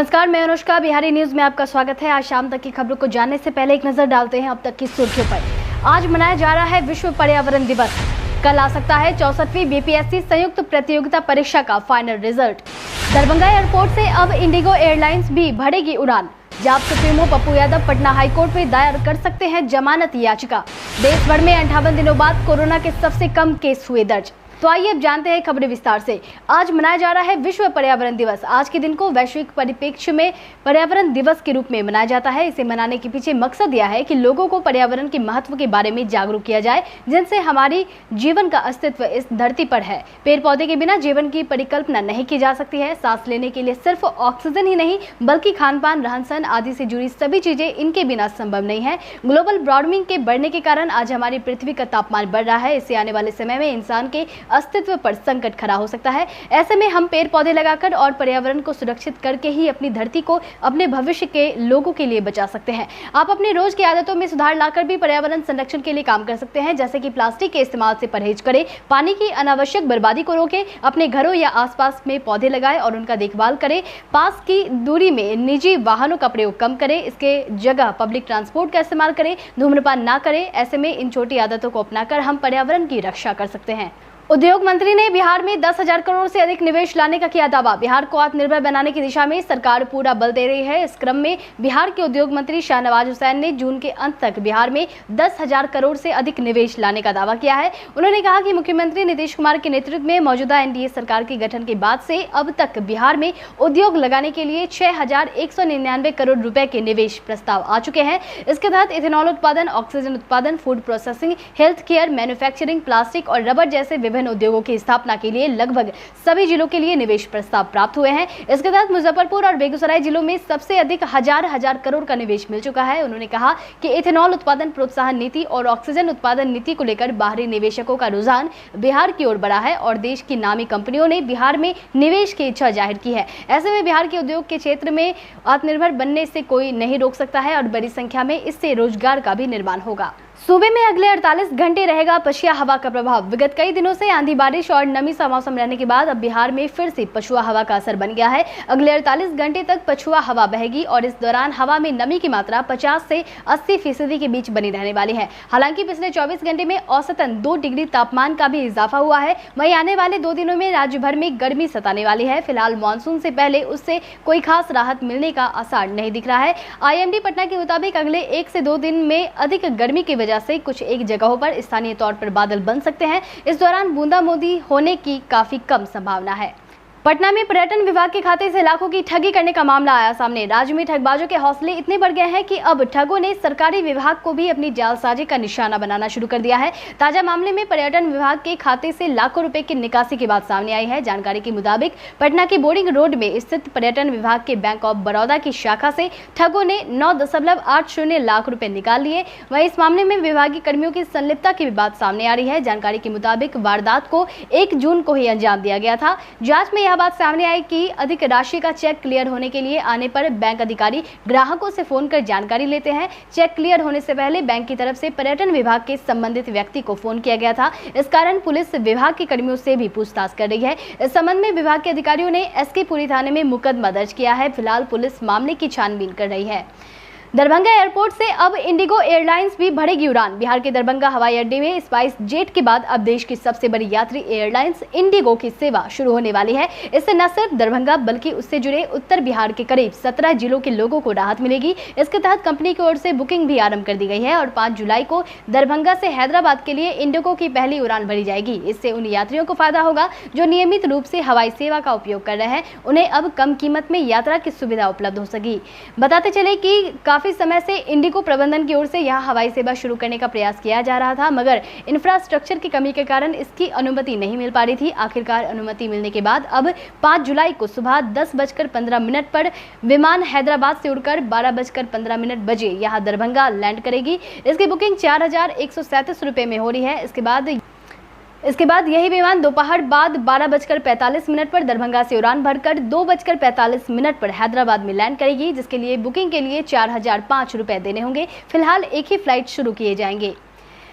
नमस्कार, मैं अनुष्का। बिहारी न्यूज में आपका स्वागत है। आज शाम तक की खबरों को जानने से पहले एक नजर डालते हैं अब तक की सुर्खियों पर। आज मनाया जा रहा है विश्व पर्यावरण दिवस। कल आ सकता है 64वीं बीपीएससी संयुक्त प्रतियोगिता परीक्षा का फाइनल रिजल्ट। दरभंगा एयरपोर्ट से अब इंडिगो एयरलाइंस भी भरेगी उड़ान। जाप सुप्रीमो पप्पू यादव पटना हाईकोर्ट में दायर कर सकते हैं जमानत याचिका। देश भर में 58 दिनों बाद कोरोना के सबसे कम केस हुए दर्ज। तो आइए अब जानते हैं खबरें विस्तार से। आज मनाया जा रहा है विश्व पर्यावरण दिवस। आज के दिन को वैश्विक परिप्रेक्ष्य में पर्यावरण दिवस के रूप में मनाया जाता है। इसे मनाने के पीछे मकसद यह है कि लोगों को पर्यावरण के महत्व के बारे में जागरूक किया जाए, जिनसे हमारी जीवन का अस्तित्व इस धरती पर है। पेड़ पौधे के बिना जीवन की परिकल्पना नहीं की जा सकती है। सांस लेने के लिए सिर्फ ऑक्सीजन ही नहीं, बल्कि खान पान, रहन सहन आदि से जुड़ी सभी चीजें इनके बिना संभव नहीं है। ग्लोबल वार्मिंग के बढ़ने के कारण आज हमारी पृथ्वी का तापमान बढ़ रहा है। इससे आने वाले समय में इंसान के अस्तित्व पर संकट खड़ा हो सकता है। ऐसे में हम पेड़ पौधे लगाकर और पर्यावरण को सुरक्षित करके ही अपनी धरती को अपने भविष्य के लोगों के लिए बचा सकते हैं। आप अपनी रोज की आदतों में सुधार लाकर भी पर्यावरण संरक्षण के लिए काम कर सकते हैं, जैसे कि प्लास्टिक के इस्तेमाल से परहेज करें, पानी की अनावश्यक बर्बादी को रोकें, अपने घरों या आसपास में पौधे लगाएं और उनका देखभाल करें, पास की दूरी में निजी वाहनों का प्रयोग कम करें, इसके जगह पब्लिक ट्रांसपोर्ट का इस्तेमाल करें, धूम्रपान ना करें। ऐसे में इन छोटी आदतों को अपनाकर हम पर्यावरण की रक्षा कर सकते हैं। उद्योग मंत्री ने बिहार में 10,000 करोड़ से अधिक निवेश लाने का किया दावा। बिहार को आत्मनिर्भर बनाने की दिशा में सरकार पूरा बल दे रही है। इस क्रम में बिहार के उद्योग मंत्री शाहनवाज हुसैन ने जून के अंत तक बिहार में 10,000 करोड़ से अधिक निवेश लाने का दावा किया है। उन्होंने कहा कि मुख्यमंत्री नीतीश कुमार के नेतृत्व में मौजूदा एनडीए सरकार के गठन के बाद से अब तक बिहार में उद्योग लगाने के लिए 6,199 करोड़ रुपए के निवेश प्रस्ताव आ चुके हैं। इसके तहत इथेनॉल उत्पादन, ऑक्सीजन उत्पादन, food processing, health care, manufacturing, plastic और रबर जैसे विभिन्न उद्योगों की स्थापना के लिए लगभग सभी जिलों के लिए निवेश प्रस्ताव प्राप्त हुए हैं। इसके तहत मुजफ्फरपुर और बेगूसराय जिलों में सबसे अधिक हजार करोड़ का निवेश मिल चुका है। उन्होंने कहा कि इथेनॉल उत्पादन प्रोत्साहन नीति और ऑक्सीजन उत्पादन नीति को लेकर बाहरी निवेशकों का रुझान बिहार की ओर बढ़ा है और देश की नामी कंपनियों ने बिहार में निवेश की इच्छा जाहिर की है। ऐसे में बिहार के उद्योग के क्षेत्र में आत्मनिर्भर बनने से कोई नहीं रोक सकता है और बड़ी संख्या में इससे रोजगार का भी निर्माण होगा। सूबे में अगले 48 घंटे रहेगा पछुआ हवा का प्रभाव। विगत कई दिनों से आंधी, बारिश और नमी सा मौसम रहने के बाद अब बिहार में फिर से पछुआ हवा का असर बन गया है। अगले 48 घंटे तक पछुआ हवा बहेगी और इस दौरान हवा में नमी की मात्रा 50 से 80% के बीच बनी रहने वाली है। हालांकि पिछले 24 घंटे में औसतन 2 डिग्री तापमान का भी इजाफा हुआ है। वहीं आने वाले 2 दिनों में राज्य भर में गर्मी सताने वाली है। फिलहाल मानसून से पहले उससे कोई खास राहत मिलने का आसार नहीं दिख रहा है। आईएमडी पटना के मुताबिक अगले 1 से 2 दिन में अधिक गर्मी की वजह से कुछ एक जगहों पर स्थानीय तौर पर बादल बन सकते हैं। इस दौरान बूंदाबांदी होने की काफी कम संभावना है। पटना में पर्यटन विभाग के खाते से लाखों की ठगी करने का मामला आया सामने। राज्य में ठगबाजों के हौसले इतने बढ़ गए हैं कि अब ठगों ने सरकारी विभाग को भी अपनी जालसाजी का निशाना बनाना शुरू कर दिया है। ताजा मामले में पर्यटन विभाग के खाते से लाखों रुपए की निकासी की बात सामने आई है। जानकारी के मुताबिक पटना के बोरिंग रोड में स्थित पर्यटन विभाग के बैंक ऑफ बड़ौदा की शाखा से ठगों ने 9.80 लाख रुपए निकाल लिए। वहीं इस मामले में विभागीय कर्मियों की संलिप्तता की भी बात सामने आ रही है। जानकारी के मुताबिक वारदात को 1 जून को ही अंजाम दिया गया था। जांच में यह बात सामने आई कि अधिक राशि का चेक क्लियर होने के लिए आने पर बैंक अधिकारी ग्राहकों से फोन कर जानकारी लेते हैं। चेक क्लियर होने से पहले बैंक की तरफ से पर्यटन विभाग के संबंधित व्यक्ति को फोन किया गया था। इस कारण पुलिस विभाग के कर्मियों से भी पूछताछ कर रही है। इस संबंध में विभाग के अधिकारियों ने एसके पुरी थाने में मुकदमा दर्ज किया है। फिलहाल पुलिस मामले की छानबीन कर रही है। दरभंगा एयरपोर्ट से अब इंडिगो एयरलाइंस भी भरेगी उड़ान। बिहार के दरभंगा हवाई अड्डे में स्पाइस जेट के बाद अब देश की सबसे बड़ी यात्री एयरलाइंस इंडिगो की सेवा शुरू होने वाली है। इससे न सिर्फ दरभंगा बल्कि उससे जुड़े उत्तर बिहार के करीब 17 जिलों के लोगों को राहत मिलेगी। इसके तहत कंपनी की ओर से बुकिंग भी आरंभ कर दी गई है और 5 जुलाई को दरभंगा से हैदराबाद के लिए इंडिगो की पहली उड़ान भरी जाएगी। इससे उन यात्रियों को फायदा होगा जो नियमित रूप से हवाई सेवा का उपयोग कर रहे हैं। उन्हें अब कम कीमत में यात्रा की सुविधा उपलब्ध हो सकेगी। बताते चले कि काफी समय से इंडिगो प्रबंधन की ओर से यहां हवाई सेवा शुरू करने का प्रयास किया जा रहा था, मगर इंफ्रास्ट्रक्चर की कमी के कारण इसकी अनुमति नहीं मिल पा रही थी। आखिरकार अनुमति मिलने के बाद अब 5 जुलाई को सुबह 10:15 पर विमान हैदराबाद से उड़कर 12:15 बजे यहां दरभंगा लैंड करेगी। इसकी बुकिंग 4,137 रुपए में हो रही है। इसके बाद यही विमान दोपहर बाद 12:45 पर दरभंगा से उड़ान भरकर 2:45 पर हैदराबाद में लैंड करेगी, जिसके लिए बुकिंग के लिए 4,005 रुपए देने होंगे। फिलहाल एक ही फ्लाइट शुरू किए जाएंगे।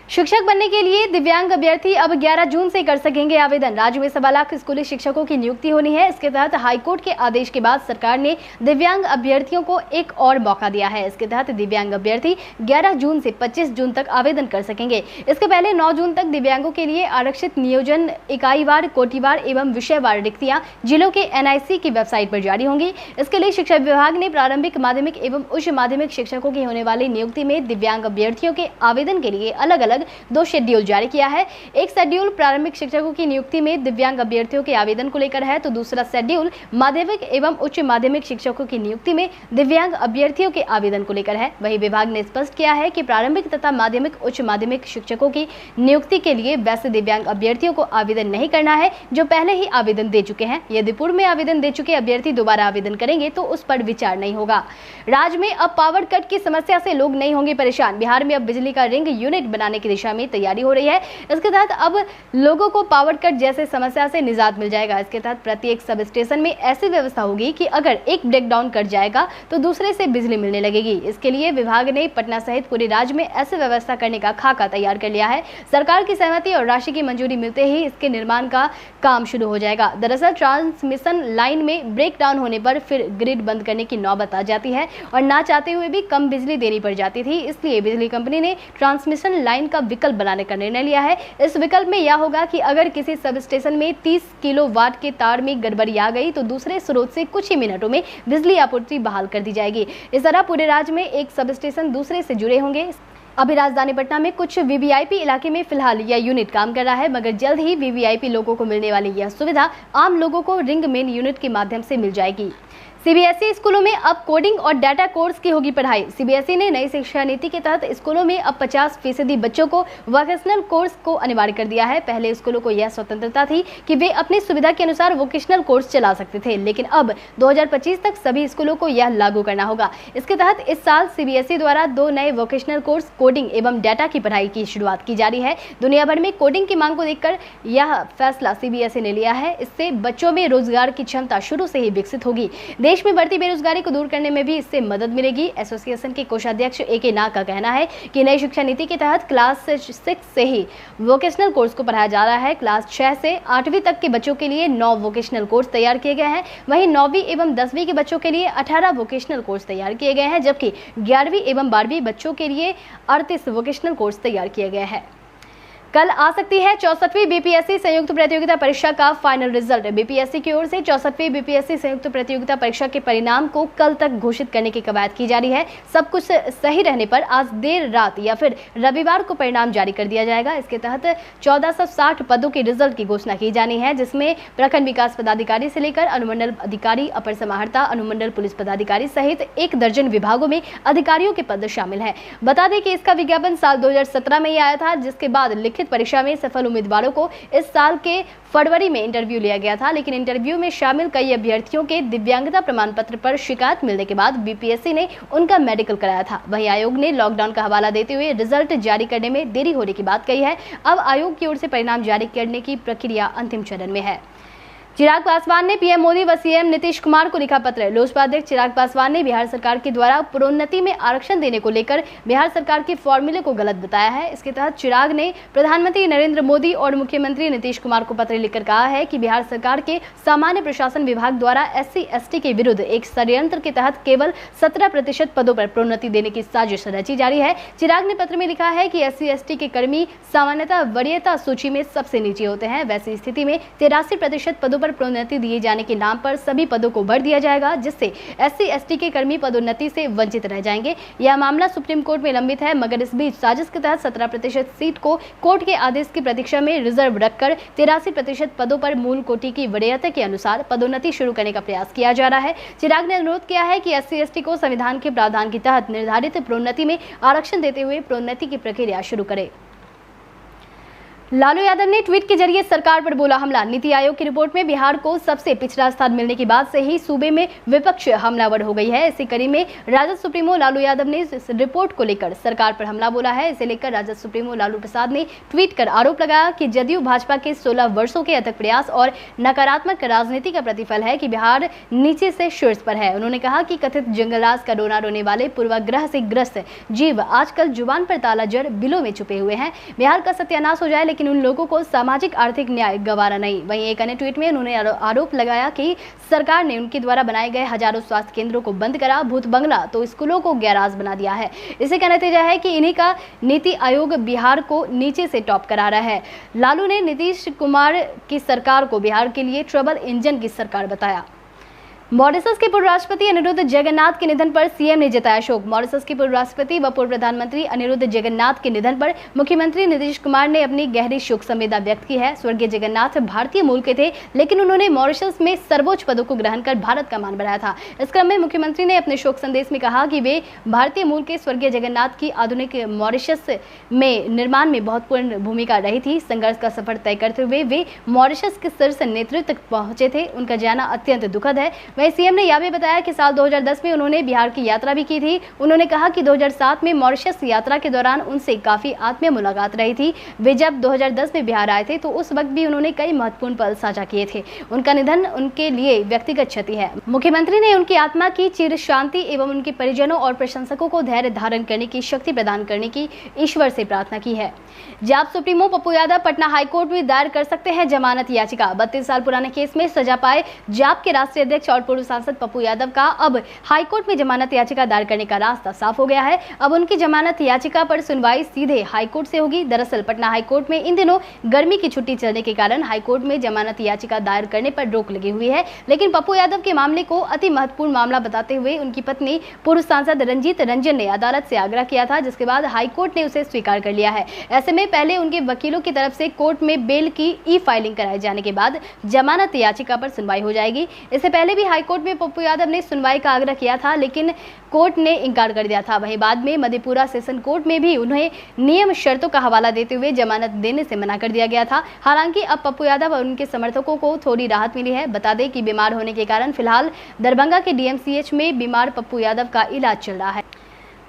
शिक्षक बनने के लिए दिव्यांग अभ्यर्थी अब 11 जून से कर सकेंगे आवेदन। राज्य में 1.25 लाख स्कूली शिक्षकों की नियुक्ति होनी है। इसके तहत हाईकोर्ट के आदेश के बाद सरकार ने दिव्यांग अभ्यर्थियों को एक और मौका दिया है। इसके तहत दिव्यांग अभ्यर्थी 11 जून से 25 जून तक आवेदन कर सकेंगे। इसके पहले 9 जून तक दिव्यांगों के लिए आरक्षित नियोजन इकाईवार, कोटिवार एवं विषयवार रिक्तियां जिलों के NIC की वेबसाइट पर जारी होंगी। इसके लिए शिक्षा विभाग ने प्रारंभिक, माध्यमिक एवं उच्च माध्यमिक शिक्षकों की होने वाली नियुक्ति में दिव्यांग अभ्यर्थियों के आवेदन के लिए अलग अलग 2 शेड्यूल जारी किया है। एक शेड्यूल प्रारंभिक शिक्षकों की नियुक्ति में दिव्यांग अभ्यर्थियों के आवेदन को लेकर है, तो दूसरा शेड्यूल माध्यमिक एवं उच्च माध्यमिक शिक्षकों की नियुक्ति में दिव्यांग अभ्यर्थियों के आवेदन को लेकर है। वहीं विभाग ने स्पष्ट किया है कि प्रारंभिक तथा माध्यमिक, उच्च माध्यमिक शिक्षकों की नियुक्ति के लिए वैसे दिव्यांग अभ्यर्थियों को आवेदन नहीं करना है जो पहले ही आवेदन दे चुके हैं। यदि पूर्व में आवेदन दे चुके अभ्यर्थी दोबारा आवेदन करेंगे तो उस पर विचार नहीं होगा। राज्य में अब पावर कट की समस्या से लोग नहीं होंगे परेशान। बिहार में अब बिजली का रिंग यूनिट बनाने की दिशा में तैयारी हो रही है। इसके तहत अब लोगों को पावर कट जैसे समस्या से निजात मिल जाएगा। इसके तहत प्रत्येक सब स्टेशन में ऐसी व्यवस्था होगी कि अगर एक ब्रेकडाउन कर जाएगा तो दूसरे से बिजली मिलने लगेगी। इसके लिए विभाग ने पटना सहित पूरे राज्य में ऐसी व्यवस्था करने का खाका तैयार कर लिया है। सरकार की सहमति और राशि की मंजूरी मिलते ही इसके निर्माण का काम शुरू हो जाएगा। दरअसल ट्रांसमिशन लाइन में ब्रेकडाउन होने पर फिर ग्रिड बंद करने की नौबत आ जाती है और ना चाहते हुए भी कम बिजली देनी पड़ जाती थी। इसलिए बिजली कंपनी ने ट्रांसमिशन लाइन का विकल्प बनाने का निर्णय लिया है। इस विकल्प में यह होगा कि अगर किसी सब स्टेशन में 30 किलोवाट के तार में गड़बड़ी आ गई तो दूसरे स्रोत से कुछ ही मिनटों में बिजली आपूर्ति बहाल कर दी जाएगी। इस तरह पूरे राज्य में एक सब स्टेशन दूसरे से जुड़े होंगे। अभी राजधानी पटना में कुछ VVIP इलाके में फिलहाल यह यूनिट काम कर रहा है, मगर जल्द ही VVIP लोगों को मिलने वाली यह सुविधा आम लोगों को रिंग मेन यूनिट के माध्यम से मिल जाएगी। CBSE स्कूलों में अब कोडिंग और डाटा कोर्स की होगी पढ़ाई। CBSE ने नई शिक्षा नीति के तहत स्कूलों में अब 50% बच्चों को वोकेशनल कोर्स को अनिवार्य कर दिया है। पहले स्कूलों को यह स्वतंत्रता थी कि वे अपनी सुविधा के अनुसार वोकेशनल कोर्स चला सकते थे, लेकिन अब 2025 तक सभी स्कूलों को यह लागू करना होगा। इसके तहत इस साल CBSE द्वारा 2 नए वोकेशनल कोर्स कोडिंग एवं डाटा की पढ़ाई की शुरुआत की जा रही है। दुनिया भर में कोडिंग की मांग को देखकर यह फैसला CBSE ने लिया है। इससे बच्चों में रोजगार की क्षमता शुरू से ही विकसित होगी। देश में बढ़ती बेरोजगारी को दूर करने में भी इससे मदद मिलेगी। एसोसिएशन के कोषाध्यक्ष AK नाग का कहना है कि नई शिक्षा नीति के तहत क्लास 6 से ही वोकेशनल कोर्स को पढ़ाया जा रहा है। क्लास 6 से 8वीं तक के बच्चों के लिए 9 वोकेशनल कोर्स तैयार किए गए हैं। वहीं 9वीं एवं 10वीं के बच्चों के लिए 18 वोकेशनल कोर्स तैयार किए गए हैं, जबकि 11वीं एवं 12वीं बच्चों के लिए 38 वोकेशनल कोर्स तैयार किए गए हैं। कल आ सकती है 64वीं BPSC संयुक्त प्रतियोगिता परीक्षा का फाइनल रिजल्ट। BPSC की ओर से 64वीं BPSC संयुक्त प्रतियोगिता परीक्षा के परिणाम को कल तक घोषित करने की कवायद की जा रही है। सब कुछ सही रहने पर आज देर रात या फिर रविवार को परिणाम जारी कर दिया जाएगा। इसके तहत 1460 पदों के रिजल्ट की घोषणा की जानी है, जिसमें प्रखंड विकास पदाधिकारी से लेकर अनुमंडल अधिकारी, अपर समाहर्ता, अनुमंडल पुलिस पदाधिकारी सहित 1 दर्जन विभागों में अधिकारियों के पद शामिल हैं। बता दें कि इसका विज्ञापन साल 2017 में ही आया था, जिसके बाद लिखित परीक्षा में सफल उम्मीदवारों को इस साल के फरवरी में इंटरव्यू लिया गया था, लेकिन इंटरव्यू में शामिल कई अभ्यर्थियों के दिव्यांगता प्रमाण पत्र पर शिकायत मिलने के बाद BPSC ने उनका मेडिकल कराया था। वहीं आयोग ने लॉकडाउन का हवाला देते हुए रिजल्ट जारी करने में देरी होने की बात कही है। अब आयोग की ओर से परिणाम जारी करने की प्रक्रिया अंतिम चरण में है। चिराग पासवान ने PM मोदी व CM नीतीश कुमार को लिखा पत्र। लोजपा अध्यक्ष चिराग पासवान ने बिहार सरकार के द्वारा प्रोन्नति में आरक्षण देने को लेकर बिहार सरकार के फॉर्मूले को गलत बताया है। इसके तहत चिराग ने प्रधानमंत्री नरेंद्र मोदी और मुख्यमंत्री नीतीश कुमार को पत्र लिखकर कहा है कि बिहार सरकार के सामान्य प्रशासन विभाग द्वारा SC/ST के विरुद्ध एक षड्यंत्र के तहत केवल 17% पदों पर प्रोन्नति देने की साजिश रची जा रही है। चिराग ने पत्र में लिखा है कि SC/ST के कर्मी सामान्यतः वरीयता सूची में सबसे नीचे होते हैं। वैसी स्थिति में 83% पदों पर प्रोन्नति दिए जाने के नाम पर सभी पदों को भर दिया जाएगा, जिससे SC/ST के कर्मी पदोन्नति से वंचित रह जाएंगे। यह मामला सुप्रीम कोर्ट में लंबित है, मगर इस बीच साजिश के तहत 17% सीट को कोर्ट के आदेश की प्रतीक्षा में रिजर्व रखकर 83% पदों पर मूल कोटि की वरीयता के अनुसार पदोन्नति शुरू करने का प्रयास किया जा रहा है। चिराग ने अनुरोध किया है कि SC/ST को संविधान के प्रावधान के तहत निर्धारित प्रोन्नति में आरक्षण देते हुए प्रोन्नति की प्रक्रिया शुरू करे। लालू यादव ने ट्वीट के जरिए सरकार पर बोला हमला। नीति आयोग की रिपोर्ट में बिहार को सबसे पिछड़ा स्थान मिलने के बाद से ही सूबे में विपक्ष हमलावर हो गई है। इसी कड़ी में राजद सुप्रीमो लालू यादव ने इस रिपोर्ट को लेकर सरकार पर हमला बोला है। इसे लेकर राजद सुप्रीमो लालू प्रसाद ने ट्वीट कर आरोप लगाया कि जदयू भाजपा के 16 वर्षों के अथक प्रयास और नकारात्मक राजनीति का प्रतिफल है कि बिहार नीचे से शीर्ष पर है। उन्होंने कहा कि कथित जंगलराज का रोना रोने वाले पूर्वाग्रह से ग्रस्त जीव आजकल जुबान पर ताला जड़ बिलों में छुपे हुए हैं। बिहार का सत्यानाश हो जाए लेकिन उन लोगों को सामाजिक आर्थिक न्याय गवारा नहीं। वहीं एक अन्य ट्वीट में उन्होंने आरोप लगाया कि सरकार ने उनके द्वारा बनाए गए हजारों स्वास्थ्य केंद्रों को बंद करा, भूत बंगला तो स्कूलों को गैराज बना दिया है। इसी का नतीजा है कि इन्हीं का नीति आयोग बिहार को नीचे से टॉप करा रहा है। लालू ने नीतीश कुमार की सरकार को बिहार के लिए ट्रबल इंजन की सरकार बताया। मॉरिशस के पूर्व राष्ट्रपति अनिरुद्ध जगन्नाथ के निधन पर सीएम ने जताया शोक। मॉरिशस के पूर्व राष्ट्रपति व पूर्व प्रधानमंत्री अनिरुद्ध जगन्नाथ के निधन पर मुख्यमंत्री नीतीश कुमार ने अपनी गहरी शोक संवेदना व्यक्त की है। स्वर्गीय जगन्नाथ भारतीय मूल के थे, लेकिन उन्होंने मॉरिशस में सर्वोच्च पदों को ग्रहण कर भारत का मान बढ़ाया था। इस क्रम में मुख्यमंत्री ने अपने शोक संदेश में कहा कि वे भारतीय मूल के स्वर्गीय जगन्नाथ की आधुनिक मॉरिशस में निर्माण में महत्वपूर्ण भूमिका रही थी। संघर्ष का सफर तय करते हुए वे मॉरिशस के शीर्ष नेतृत्व तक पहुंचे थे। उनका जाना अत्यंत दुखद है। वहीं सीएम ने यह भी बताया कि साल 2010 में उन्होंने बिहार की यात्रा भी की थी। उन्होंने कहा कि 2007 में मॉरिशस यात्रा के दौरान उनसे काफी आत्मीय मुलाकात रही थी। वे जब 2010 में बिहार आए थे तो उस वक्त भी उन्होंने कई महत्वपूर्ण पल साझा किए थे। उनका निधन उनके लिए व्यक्तिगत क्षति है। मुख्यमंत्री ने उनकी आत्मा की चिर शांति एवं उनके परिजनों और प्रशंसकों को धैर्य धारण करने की शक्ति प्रदान करने की ईश्वर से प्रार्थना की है। जाप सुप्रीमो पप्पू यादव पटना हाईकोर्ट में दायर कर सकते हैं जमानत याचिका। 32 साल पुराने केस में सजा पाए जाप के राष्ट्रीय अध्यक्ष और पूर्व सांसद पप्पू यादव का अब हाईकोर्ट में जमानत याचिका दायर करने का रास्ता साफ हो गया है। अब उनकी जमानत याचिका पर सुनवाई सीधे हाईकोर्ट से होगी। दरअसल पटना हाईकोर्ट में इन दिनों गर्मी की छुट्टी चलने के कारण हाईकोर्ट में जमानत याचिका दायर करने पर रोक लगी हुई है। लेकिन पप्पू यादव के मामले को अति महत्वपूर्ण मामला बताते हुए उनकी पत्नी पूर्व सांसद रंजीत रंजन ने अदालत से आग्रह किया था, जिसके बाद हाईकोर्ट ने उसे स्वीकार कर लिया है। ऐसे में पहले उनके वकीलों की तरफ से कोर्ट में बेल की ई फाइलिंग कराए जाने के बाद जमानत याचिका पर सुनवाई हो जाएगी। इससे पहले भी हाईकोर्ट में पप्पू यादव ने सुनवाई का आग्रह किया था, लेकिन कोर्ट ने इनकार कर दिया था। वहीं बाद में मधेपुरा सेशन कोर्ट में भी उन्हें नियम शर्तों का हवाला देते हुए जमानत देने से मना कर दिया गया था। हालांकि अब पप्पू यादव और उनके समर्थकों को थोड़ी राहत मिली है। बता दें कि बीमार होने के कारण फिलहाल दरभंगा के डीएमसीएच में बीमार पप्पू यादव का इलाज चल रहा है।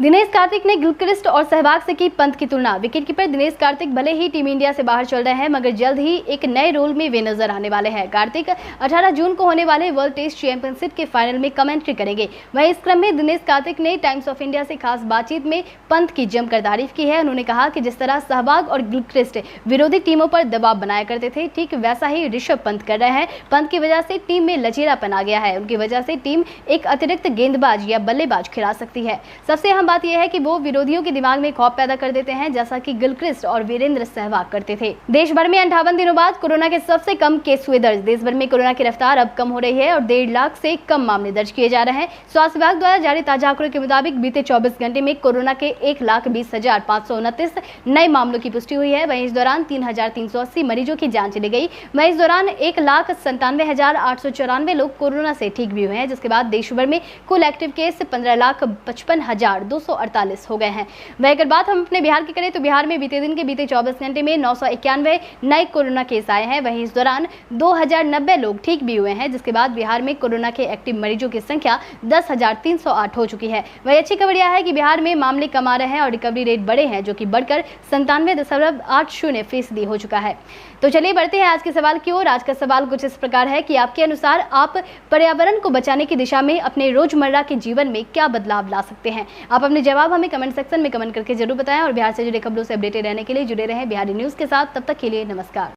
दिनेश कार्तिक ने गिलक्रिस्ट और सहवाग से की पंत की तुलना। विकेटकीपर दिनेश कार्तिक भले ही टीम इंडिया से बाहर चल रहे हैं, मगर जल्द ही एक नए रोल में वे नजर आने वाले हैं। कार्तिक 18 जून को होने वाले वर्ल्ड टेस्ट चैंपियनशिप के फाइनल में कमेंट्री करेंगे। वहीं इस क्रम में दिनेश कार्तिक ने टाइम्स ऑफ इंडिया से खास बातचीत में पंत की जमकर तारीफ की है। उन्होंने कहा कि जिस तरह सहवाग और गिलक्रिस्ट विरोधी टीमों पर दबाव बनाया करते थे, ठीक वैसा ही ऋषभ पंत कर रहे हैं। पंत की वजह से टीम में लचीलापन आ गया है। उनकी वजह से टीम एक अतिरिक्त गेंदबाज या बल्लेबाज खिला सकती है। सबसे अहम बात यह है कि वो विरोधियों के दिमाग में खौफ पैदा कर देते हैं, जैसा कि गिलक्रिस्ट और वीरेंद्र सहवाग करते थे। देश भर में 58 दिनों बाद कोरोना के सबसे कम केस हुए दर्ज। देश भर में कोरोना की रफ्तार अब कम हो रही है और 1.5 लाख से कम मामले दर्ज किए जा रहे हैं। स्वास्थ्य विभाग द्वारा जारी ताजा आंकड़ों के मुताबिक बीते 24 घंटे में कोरोना के 1,20,529 नए मामलों की पुष्टि हुई है। वहीं इस दौरान 3,380 मरीजों की जांच ली गई। वहीं इस दौरान 1,97,894 लोग कोरोना से ठीक भी हुए हैं, जिसके बाद देश भर में कुल एक्टिव केस 15,55,248 हो गए हैं। वह अगर बात हम अपने बिहार की करें तो बिहार में बीते 24 घंटे में 991 नए कोरोना केस आए हैं। वहीं इस दौरान 2090 लोग ठीक भी हुए हैं, जिसके बाद बिहार में कोरोना के एक्टिव मरीजों की संख्या 10,308 हो चुकी है। वही अच्छी खबर यह है कि बिहार में मामले कम आ रहे हैं और रिकवरी रेट बढ़े हैं, जो कि बढ़कर 97.80% हो चुका है। तो चलिए बढ़ते हैं आज के सवाल की ओर। आज का सवाल कुछ इस प्रकार है कि आपके अनुसार आप पर्यावरण को बचाने की दिशा में अपने रोजमर्रा के जीवन में क्या बदलाव ला सकते हैं? आप अपने जवाब हमें कमेंट सेक्शन में कमेंट करके जरूर बताएं और बिहार से जुड़े खबरों से अपडेटेड रहने के लिए जुड़े रहें बिहारी न्यूज के साथ। तब तक के लिए नमस्कार।